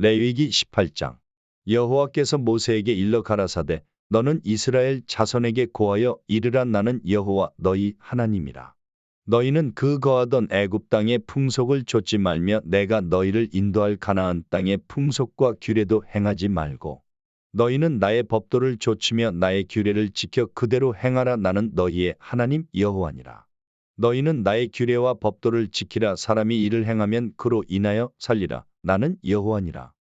레위기 18장. 여호와께서 모세에게 일러 가라사대 너는 이스라엘 자손에게 고하여 이르라. 나는 여호와 너희 하나님이라. 너희는 그 거하던 애굽 땅의 풍속을 좇지 말며 내가 너희를 인도할 가나안 땅의 풍속과 규례도 행하지 말고 너희는 나의 법도를 좇으며 나의 규례를 지켜 그대로 행하라. 나는 너희의 하나님 여호와니라. 너희는 나의 규례와 법도를 지키라. 사람이 이를 행하면 그로 인하여 살리라. 나는 여호와니라.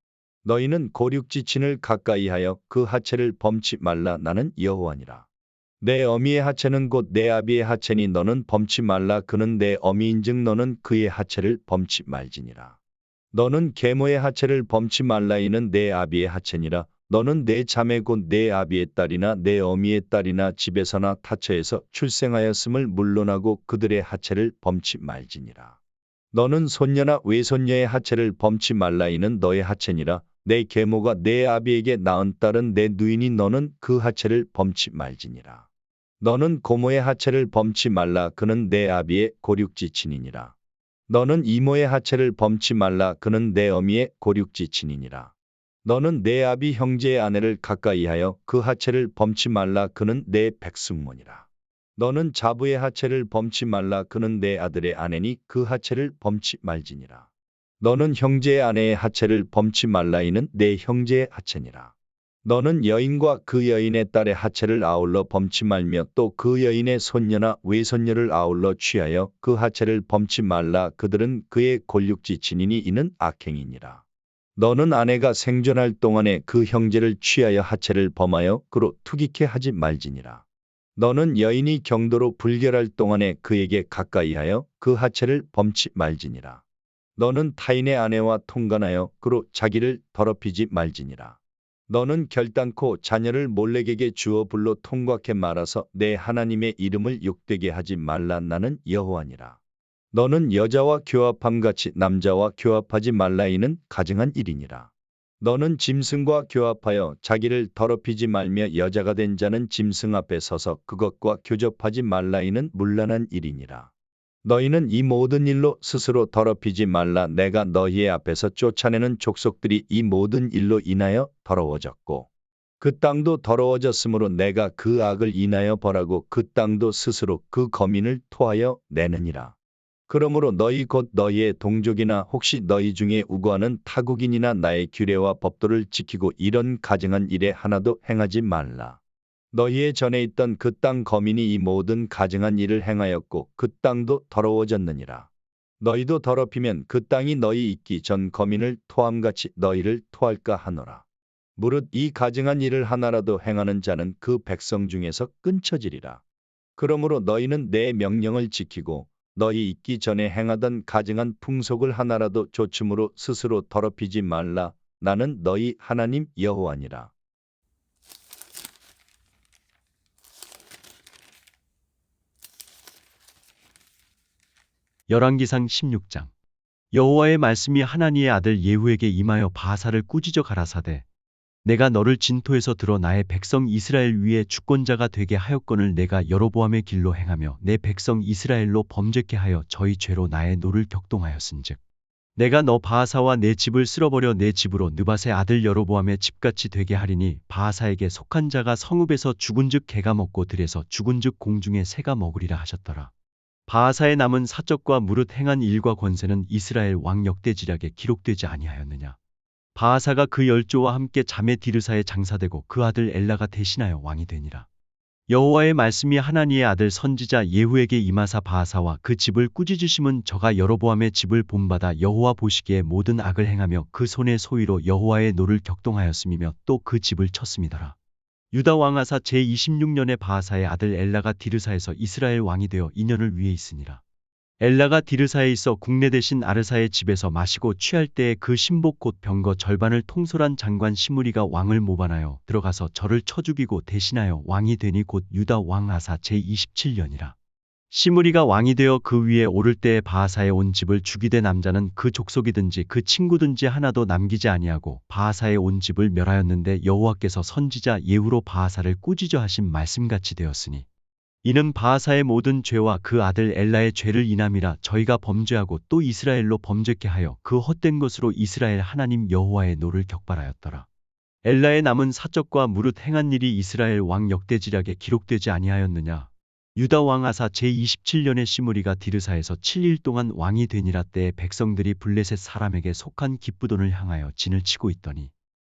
너희는 고륙지친을 가까이하여 그 하체를 범치 말라. 나는 여호와니라. 내 어미의 하체는 곧 내 아비의 하체니 너는 범치 말라. 그는 내 어미인즉 너는 그의 하체를 범치 말지니라. 너는 계모의 하체를 범치 말라. 이는 내 아비의 하체니라. 너는 내 자매 곧 내 아비의 딸이나 내 어미의 딸이나 집에서나 타처에서 출생하였음을 물론하고 그들의 하체를 범치 말지니라. 너는 손녀나 외손녀의 하체를 범치 말라. 이는 너의 하체니라. 내 계모가 내 아비에게 낳은 딸은 내 누이니 너는 그 하체를 범치 말지니라. 너는 고모의 하체를 범치 말라. 그는 내 아비의 고륙지친이니라. 너는 이모의 하체를 범치 말라. 그는 내 어미의 고륙지친이니라. 너는 내 아비 형제의 아내를 가까이하여 그 하체를 범치 말라. 그는 내 백승모니라. 너는 자부의 하체를 범치 말라. 그는 내 아들의 아내니 그 하체를 범치 말지니라. 너는 형제의 아내의 하체를 범치 말라. 이는 내 형제의 하체니라. 너는 여인과 그 여인의 딸의 하체를 아울러 범치 말며 또 그 여인의 손녀나 외손녀를 아울러 취하여 그 하체를 범치 말라. 그들은 그의 골육지친이니 이는 악행이니라. 너는 아내가 생존할 동안에 그 형제를 취하여 하체를 범하여 그로 투기케 하지 말지니라. 너는 여인이 경도로 불결할 동안에 그에게 가까이하여 그 하체를 범치 말지니라. 너는 타인의 아내와 통간하여 그로 자기를 더럽히지 말지니라. 너는 결단코 자녀를 몰렉에게 주어 불러 통곡해 말아서 내 하나님의 이름을 욕되게 하지 말라. 나는 여호와니라. 너는 여자와 교합함같이 남자와 교합하지 말라. 이는 가증한 일이니라. 너는 짐승과 교합하여 자기를 더럽히지 말며 여자가 된 자는 짐승 앞에 서서 그것과 교접하지 말라. 이는 문란한 일이니라. 너희는 이 모든 일로 스스로 더럽히지 말라. 내가 너희의 앞에서 쫓아내는 족속들이 이 모든 일로 인하여 더러워졌고 그 땅도 더러워졌으므로 내가 그 악을 인하여 벌하고 그 땅도 스스로 그 거민을 토하여 내느니라. 그러므로 너희 곧 너희의 동족이나 혹시 너희 중에 우고하는 타국인이나 나의 규례와 법도를 지키고 이런 가증한 일에 하나도 행하지 말라. 너희의 전에 있던 그 땅 거민이 이 모든 가증한 일을 행하였고 그 땅도 더러워졌느니라. 너희도 더럽히면 그 땅이 너희 있기 전 거민을 토함같이 너희를 토할까 하노라. 무릇 이 가증한 일을 하나라도 행하는 자는 그 백성 중에서 끊쳐지리라. 그러므로 너희는 내 명령을 지키고 너희 있기 전에 행하던 가증한 풍속을 하나라도 좇음으로 스스로 더럽히지 말라. 나는 너희 하나님 여호와니라. 열왕기상 16장. 여호와의 말씀이 하나니의 아들 예후에게 임하여 바하사를 꾸짖어 가라사대 내가 너를 진토에서 들어 나의 백성 이스라엘 위에 주권자가 되게 하였거늘 내가 여로보암의 길로 행하며 내 백성 이스라엘로 범죄케 하여 저희 죄로 나의 노를 격동하였은즉 내가 너 바하사와 내 집을 쓸어버려 내 집으로 느밧의 아들 여로보암의 집같이 되게 하리니 바하사에게 속한 자가 성읍에서 죽은즉 개가 먹고 들에서 죽은즉 공중에 새가 먹으리라 하셨더라. 바하사의 남은 사적과 무릇 행한 일과 권세는 이스라엘 왕 역대지략에 기록되지 아니하였느냐. 바하사가 그 열조와 함께 자매 디르사에 장사되고 그 아들 엘라가 대신하여 왕이 되니라. 여호와의 말씀이 하나니의 아들 선지자 예후에게 임하사 바하사와 그 집을 꾸짖으심은 저가 여로보암의 집을 본받아 여호와 보시기에 모든 악을 행하며 그 손의 소위로 여호와의 노를 격동하였음이며 또 그 집을 쳤음이더라. 유다 왕 아사 제26년에 바하사의 아들 엘라가 디르사에서 이스라엘 왕이 되어 2년을 위에 있으니라. 엘라가 디르사에 있어 국내 대신 아르사의 집에서 마시고 취할 때에 그 신복 곧 병거 절반을 통솔한 장관 시므리가 왕을 모반하여 들어가서 저를 쳐 죽이고 대신하여 왕이 되니 곧 유다 왕 아사 제27년이라. 시므리가 왕이 되어 그 위에 오를 때에 바하사에 온 집을 죽이되 남자는 그 족속이든지 그 친구든지 하나도 남기지 아니하고 바하사에 온 집을 멸하였는데 여호와께서 선지자 예후로 바하사를 꾸짖어 하신 말씀같이 되었으니 이는 바하사의 모든 죄와 그 아들 엘라의 죄를 인함이라. 저희가 범죄하고 또 이스라엘로 범죄케 하여 그 헛된 것으로 이스라엘 하나님 여호와의 노를 격발하였더라. 엘라의 남은 사적과 무릇 행한 일이 이스라엘 왕 역대지략에 기록되지 아니하였느냐. 유다 왕 아사 제27년에 시므리가 디르사에서 7일 동안 왕이 되니라. 때에 백성들이 블레셋 사람에게 속한 기브돈을 향하여 진을 치고 있더니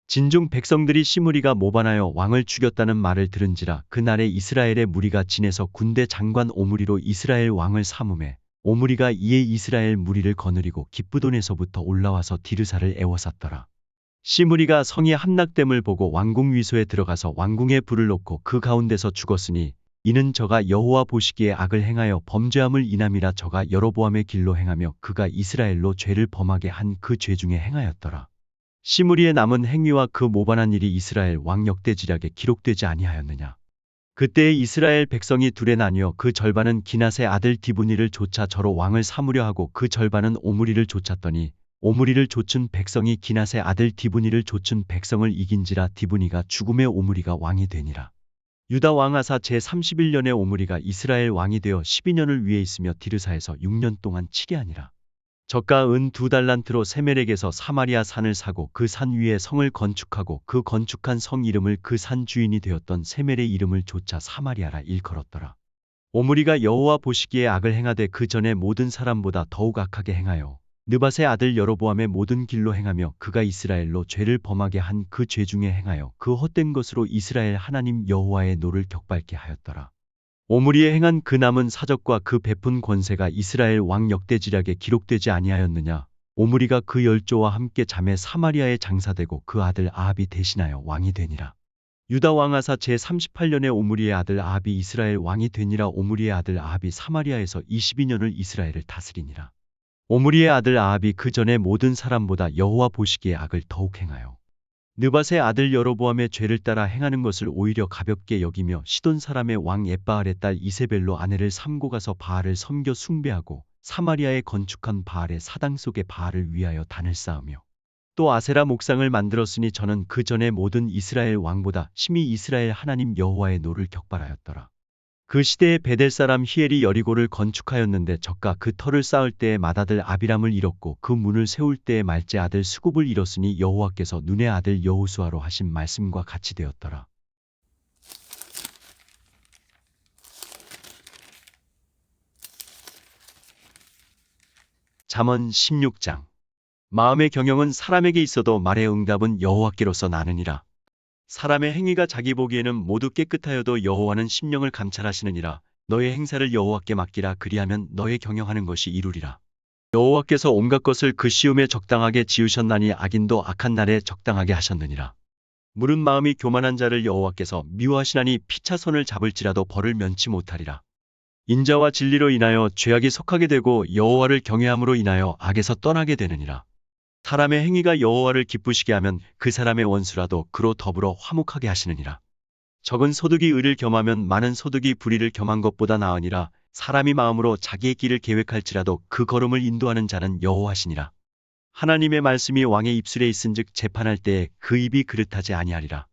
진중 백성들이 시므리가 모반하여 왕을 죽였다는 말을 들은지라. 그날에 이스라엘의 무리가 진에서 군대 장관 오므리로 이스라엘 왕을 삼음해 오므리가 이에 이스라엘 무리를 거느리고 기브돈에서부터 올라와서 디르사를 에워쌌더라. 시므리가 성이 함락됨을 보고 왕궁 위소에 들어가서 왕궁에 불을 놓고 그 가운데서 죽었으니 이는 저가 여호와 보시기에 악을 행하여 범죄함을 인함이라. 저가 여로보암의 길로 행하며 그가 이스라엘로 죄를 범하게 한 그 죄 중에 행하였더라. 시므리의 남은 행위와 그 모반한 일이 이스라엘 왕 역대지략에 기록되지 아니하였느냐. 그때에 이스라엘 백성이 둘에 나뉘어 그 절반은 기낫의 아들 디브니를 쫓아 저로 왕을 삼으려 하고 그 절반은 오므리를 쫓았더니 오므리를 쫓은 백성이 기낫의 아들 디브니를 쫓은 백성을 이긴지라. 디브니가 죽음에 오므리가 왕이 되니라. 유다 왕 아사 제31년에 오므리가 이스라엘 왕이 되어 12년을 위에 있으며 디르사에서 6년 동안 치게 하니라. 저가 은 2달란트로 세멜에게서 사마리아 산을 사고 그 산 위에 성을 건축하고 그 건축한 성 이름을 그 산 주인이 되었던 세멜의 이름을 조차 사마리아라 일컬었더라. 오므리가 여호와 보시기에 악을 행하되 그 전에 모든 사람보다 더욱 악하게 행하여 느밧의 아들 여로보암의 모든 길로 행하며 그가 이스라엘로 죄를 범하게 한 그 죄 중에 행하여 그 헛된 것으로 이스라엘 하나님 여호와의 노를 격발케 하였더라. 오므리의 행한 그 남은 사적과 그 베푼 권세가 이스라엘 왕 역대지략에 기록되지 아니하였느냐. 오므리가 그 열조와 함께 잠에 사마리아에 장사되고 그 아들 아합이 대신하여 왕이 되니라. 유다 왕 아사 제38년에 오므리의 아들 아합이 이스라엘 왕이 되니라. 오므리의 아들 아합이 사마리아에서 22년을 이스라엘을 다스리니라. 오므리의 아들 아합이 그 전에 모든 사람보다 여호와 보시기에 악을 더욱 행하여 느밧의 아들 여로보암의 죄를 따라 행하는 것을 오히려 가볍게 여기며 시돈 사람의 왕 엣바알의 딸 이세벨로 아내를 삼고 가서 바알을 섬겨 숭배하고 사마리아에 건축한 바알의 사당 속에 바알을 위하여 단을 쌓으며 또 아세라 목상을 만들었으니 저는 그 전에 모든 이스라엘 왕보다 심히 이스라엘 하나님 여호와의 노를 격발하였더라. 그 시대에 베델 사람 히엘이 여리고를 건축하였는데 저가 그 터를 쌓을 때에 맏아들 아비람을 잃었고 그 문을 세울 때에 말제 아들 수굽을 잃었으니 여호와께서 눈의 아들 여호수아로 하신 말씀과 같이 되었더라. 잠언 16장. 마음의 경영은 사람에게 있어도 말의 응답은 여호와께로서 나느니라. 사람의 행위가 자기 보기에는 모두 깨끗하여도 여호와는 심령을 감찰하시느니라. 너의 행사를 여호와께 맡기라. 그리하면 너의 경영하는 것이 이루리라. 여호와께서 온갖 것을 그 시음에 적당하게 지으셨나니 악인도 악한 날에 적당하게 하셨느니라. 무른 마음이 교만한 자를 여호와께서 미워하시나니 피차 손을 잡을지라도 벌을 면치 못하리라. 인자와 진리로 인하여 죄악이 속하게 되고 여호와를 경외함으로 인하여 악에서 떠나게 되느니라. 사람의 행위가 여호와를 기쁘시게 하면 그 사람의 원수라도 그로 더불어 화목하게 하시느니라. 적은 소득이 의를 겸하면 많은 소득이 불의를 겸한 것보다 나으니라. 사람이 마음으로 자기의 길을 계획할지라도 그 걸음을 인도하는 자는 여호와시니라. 하나님의 말씀이 왕의 입술에 있은즉 재판할 때에 그 입이 그릇하지 아니하리라.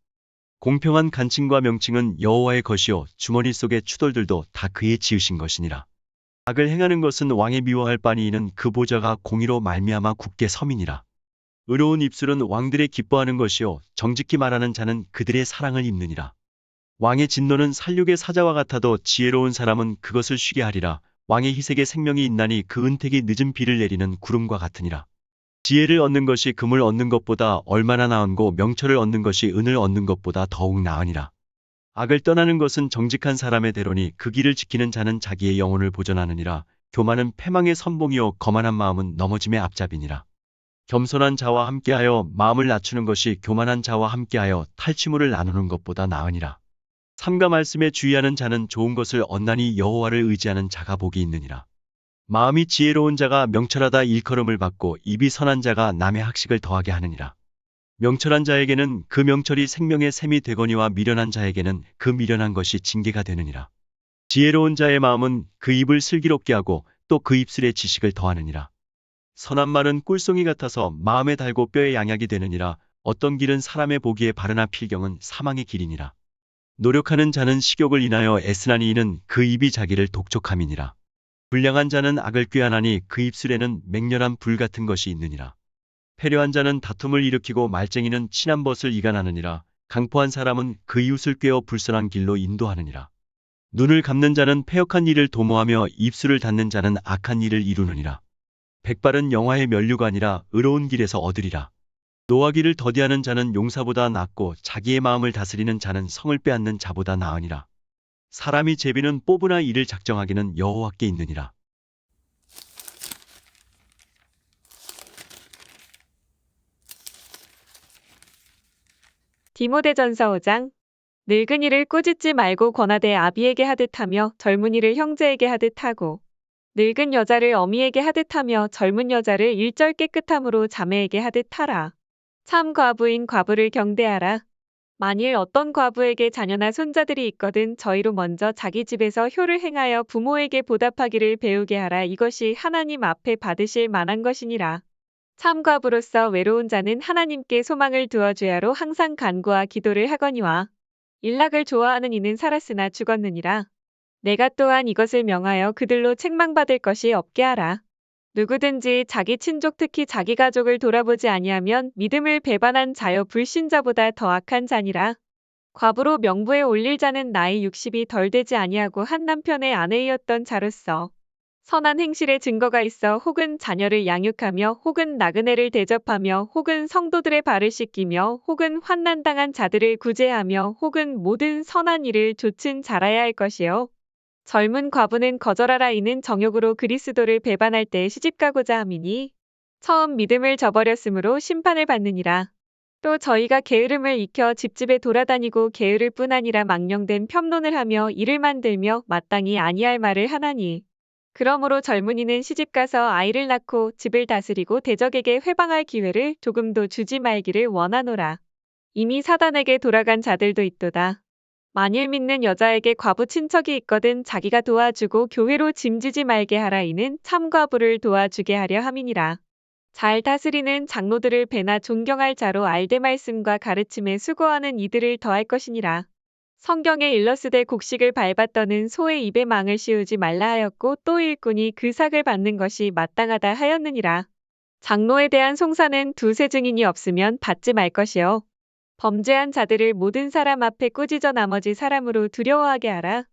공평한 간칭과 명칭은 여호와의 것이요 주머니 속의 추돌들도 다 그의 지으신 것이니라. 악을 행하는 것은 왕의 미워할 바니 이는 그 보좌가 공의로 말미암아 굳게 서민이라. 의로운 입술은 왕들의 기뻐하는 것이요 정직히 말하는 자는 그들의 사랑을 입느니라. 왕의 진노는 살육의 사자와 같아도 지혜로운 사람은 그것을 쉬게 하리라. 왕의 희색에 생명이 있나니 그 은택이 늦은 비를 내리는 구름과 같으니라. 지혜를 얻는 것이 금을 얻는 것보다 얼마나 나은고 명철을 얻는 것이 은을 얻는 것보다 더욱 나으니라. 악을 떠나는 것은 정직한 사람의 대로니 그 길을 지키는 자는 자기의 영혼을 보존하느니라. 교만은 패망의 선봉이요 거만한 마음은 넘어짐의 앞잡이니라. 겸손한 자와 함께하여 마음을 낮추는 것이 교만한 자와 함께하여 탈취물을 나누는 것보다 나으니라. 삼가 말씀에 주의하는 자는 좋은 것을 얻나니 여호와를 의지하는 자가 복이 있느니라. 마음이 지혜로운 자가 명철하다 일컬음을 받고 입이 선한 자가 남의 학식을 더하게 하느니라. 명철한 자에게는 그 명철이 생명의 샘이 되거니와 미련한 자에게는 그 미련한 것이 징계가 되느니라. 지혜로운 자의 마음은 그 입을 슬기롭게 하고 또 그 입술에 지식을 더하느니라. 선한 말은 꿀송이 같아서 마음에 달고 뼈에 양약이 되느니라. 어떤 길은 사람의 보기에 바르나 필경은 사망의 길이니라. 노력하는 자는 식욕을 인하여 애쓰나니 이는 그 입이 자기를 독촉함이니라. 불량한 자는 악을 꾀하나니 그 입술에는 맹렬한 불 같은 것이 있느니라. 패려한 자는 다툼을 일으키고 말쟁이는 친한 벗을 이간하느니라. 강포한 사람은 그 이웃을 꾀어 불선한 길로 인도하느니라. 눈을 감는 자는 패역한 일을 도모하며 입술을 닫는 자는 악한 일을 이루느니라. 백발은 영화의 면류관이라 의로운 길에서 얻으리라. 노하기를 더디하는 자는 용사보다 낫고 자기의 마음을 다스리는 자는 성을 빼앗는 자보다 나으니라. 사람이 제비는 뽑으나 이를 작정하기는 여호와께 있느니라. 디모데전서 5장. 늙은이를 꾸짖지 말고 권하되 아비에게 하듯 하며 젊은이를 형제에게 하듯 하고 늙은 여자를 어미에게 하듯 하며 젊은 여자를 일절 깨끗함으로 자매에게 하듯 하라. 참 과부인 과부를 경대하라. 만일 어떤 과부에게 자녀나 손자들이 있거든 저희로 먼저 자기 집에서 효를 행하여 부모에게 보답하기를 배우게 하라. 이것이 하나님 앞에 받으실 만한 것이니라. 참 과부로서 외로운 자는 하나님께 소망을 두어 주야로 항상 간구와 기도를 하거니와 일락을 좋아하는 이는 살았으나 죽었느니라. 내가 또한 이것을 명하여 그들로 책망받을 것이 없게 하라. 누구든지 자기 친족 특히 자기 가족을 돌아보지 아니하면 믿음을 배반한 자여 불신자보다 더 악한 자니라. 과부로 명부에 올릴 자는 나이 60이 덜 되지 아니하고 한 남편의 아내이었던 자로서 선한 행실의 증거가 있어 혹은 자녀를 양육하며 혹은 나그네를 대접하며 혹은 성도들의 발을 씻기며 혹은 환난당한 자들을 구제하며 혹은 모든 선한 일을 좇은 자라야 할 것이요. 젊은 과부는 거절하라. 이는 정욕으로 그리스도를 배반할 때 시집가고자 함이니 처음 믿음을 저버렸으므로 심판을 받느니라. 또 저희가 게으름을 익혀 집집에 돌아다니고 게으를 뿐 아니라 망령된 편론을 하며 일을 만들며 마땅히 아니할 말을 하나니 그러므로 젊은이는 시집가서 아이를 낳고 집을 다스리고 대적에게 회방할 기회를 조금도 주지 말기를 원하노라. 이미 사단에게 돌아간 자들도 있도다. 만일 믿는 여자에게 과부 친척이 있거든 자기가 도와주고 교회로 짐지지 말게 하라. 이는 참 과부를 도와주게 하려 함이니라. 잘 다스리는 장로들을 배나 존경할 자로 알대 말씀과 가르침에 수고하는 이들을 더할 것이니라. 성경에 일러스되 곡식을 밟았더는 소의 입에 망을 씌우지 말라 하였고 또 일꾼이 그 삭을 받는 것이 마땅하다 하였느니라. 장로에 대한 송사는 두세 증인이 없으면 받지 말 것이요. 범죄한 자들을 모든 사람 앞에 꾸짖어 나머지 사람으로 두려워하게 하라.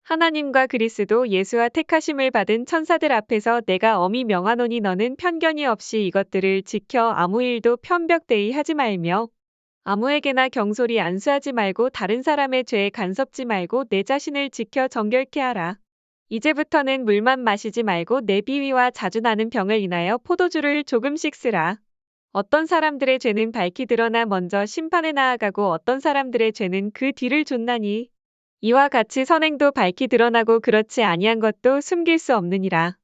하나님과 그리스도 예수와 택하심을 받은 천사들 앞에서 내가 엄히 명하노니 너는 편견이 없이 이것들을 지켜 아무 일도 편벽되이 하지 말며 아무에게나 경솔히 안수하지 말고 다른 사람의 죄에 간섭지 말고 내 자신을 지켜 정결케 하라. 이제부터는 물만 마시지 말고 내 비위와 자주 나는 병을 인하여 포도주를 조금씩 쓰라. 어떤 사람들의 죄는 밝히 드러나 먼저 심판에 나아가고 어떤 사람들의 죄는 그 뒤를 좇나니 이와 같이 선행도 밝히 드러나고 그렇지 아니한 것도 숨길 수 없느니라.